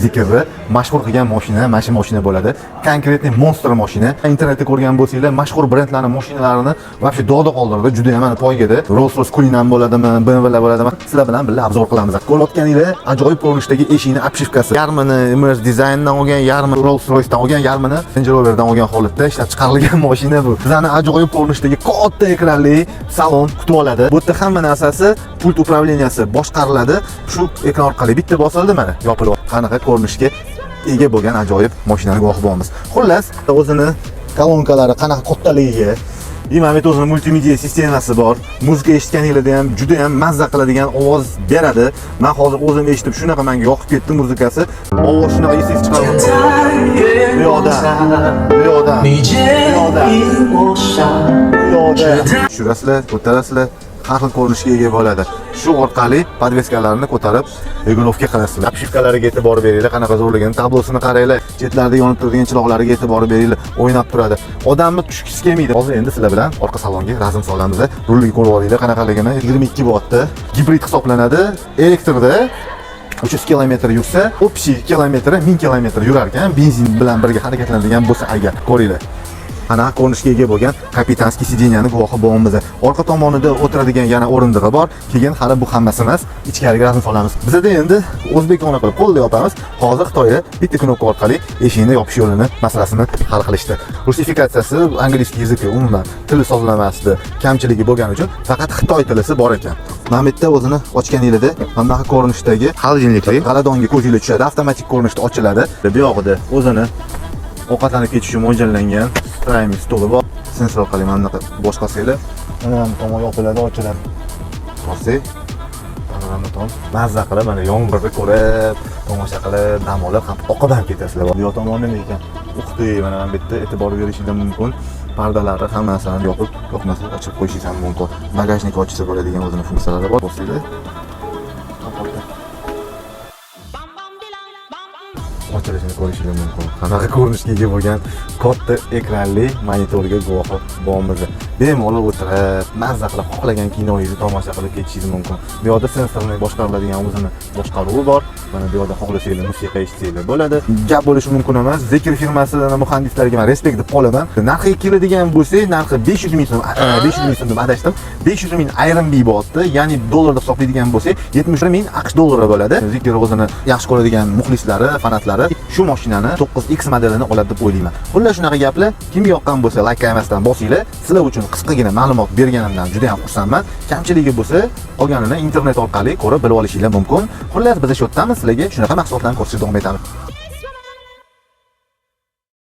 Zikrni mashhur qilgan mashina, mana shu mashina bo'ladi. Konkretniy monster mashina. Internetda ko'rgan bo'lsanglar, mashhur brendlarning mashinalarini вообще dog'da qoldirdi. Juda ham mana poygada. Rolls-Royce Cullinan bo'ladimi, BMW bo'ladimi? Sizlar bilan birga obzor qilamiz. Ko'rayotganinglar ajoyib ko'rinishdagi eshigining obshivkasi. Yarmini Mercedes Designdan olgan, yarmini Rolls-Royce'dan olgan, yarmini Range Rover'dan olgan holatda ishlab chiqarilgan mashina bu. Sizlarni ajoyib ko'rinishdagi katta ekranli salon kutib oladi. Bu yerda hamma narsasi pult upravleniyasi boshqariladi. Shu ekran orqali bitta bosildi mana, yopilib. Qanaqa ko'rinishga ega bo'lgan ajoyib mashinaga guvoh bo'lamiz. Xullas, o'zini kolonkalari qanaqa kattaligiga, imamiyat o'zining multimedia sistemasi bor. Muzika eshitganingizda ham juda ham mazza qiladigan ovoz beradi. Men hozir o'zim eshitib shunaqa menga yoqib ketdi muzikasi. Ovoz shunaqa esiz chiqadi. Bu yoqda. Tushirasizlar, ko'tarasizlar. Har xil ko'rinishga ega bo'ladi. Shu orqali podveskalarni ko'tarib, regulovka qilasizlar. Obshivkalariga e'tibor beringlar, qanaqa zo'rligini, tablosini qaranglar. Chetlarida yonib turgan chiroqlariga e'tibor beringlar. O'ynab turadi. Odamni tushgisi kelmaydi. Hozir endi sizlar bilan orqa salonga razm solamiz. Rulni ko'rib olinglar, qanaqaligini. 22 vatda gibrid hisoblanadi. Elektrda 300 km yursa, общий kilometri 1000 km yurar ekan. Benzin bilan birga harakatlanadigan bo'lsa agar ko'ringlar. Ana ko'rinishga ega bo'lgan kapitanskiy sideniyani guvohi bo'lamiz. Orqa tomonida o'tiradigan yana o'rindig'i bor. Keyin hali bu hammasi emas, ichkariga razm solamiz. Bizda endi o'zbekona qilib qo'lda yopamiz. Hozir Xitoyda bitta knopka orqali eshikni yopish yo'lini masalasini hal qilishdi. Rusifikatsiyasi angliy yoziki umuman til sozlamasida kamchiligi bo'lgani uchun faqat Xitoy tilisi bor ekan. Mana bu yerda o'zini ochganingizda mana bunaqa ko'rinishdagi xaljinlikli g'aladonga ko'zinglar tushadi, avtomatik ko'rinishda ochiladi. Bu yog'ida o'zini ovqatlanib ketishi mo'ljallangan Prime stoli bor. Sensor orqali mana bunaqa boshqasinglar, tomon yopiladi, ochiladi. Ko'rsak, panorama tom mazza qilib, mana yomg'irni ko'rib, tomosha qilib, dam olib, ham oqadan ketasizlar. Bu tomonda nima ekan? O'qdi, mana bu yerda e'tibor berishingiz mumkin. Pardalari hammasini yopib, yoqmasa ochib qo'yishingiz ham mumkin. Bagajnik ochsa bo'ladigan o'zining funksiyalari bor. Ko'rsanglar. Ochilishini ko'rishingiz mumkin. Qanaqa ko'rinishga ega bo'lgan katta ekranli monitorga guvoh bo'lamiz. Bemalol o'tirib, mazza qilib xohlagan kinoyingizni tomosha qilib ketishingiz mumkin. Bu yerda sensorni boshqariladigan o'zini boshqaruvi bor. Mana bu yerda xohlasanglar musiqa eshitsanglar bo'ladi. Gap bo'lishi mumkin emas. Zikr firmasining muhandislariga men respekt deb qolaman. Narxiga keladigan bo'lsa, narxi 500 ming so'm, 500 ming so'm deb adashdim. 500 ming ayrim biyotda, ya'ni dollarda hisoblaydigan bo'lsa, 70 ming AQSh dollari bo'ladi. Zikr o'zini yaxshi ko'radigan muxlislari, fanatlari shu mashinani 9X modelini oladi deb o'ylayman. Xullas shunaqa gaplar, kimga yoqqan bo'lsa like qilmasdan bosinglar. Sizlar uchun qisqagina ma'lumot berganimdan juda ham xursandman. Kamchiligi bo'lsa, qolganini internet orqali ko'rib bilib olishingiz mumkin. Xullas biz shu yerdamiz, sizlarga shunaqa mahsulotlarni ko'rsatib davom etamiz.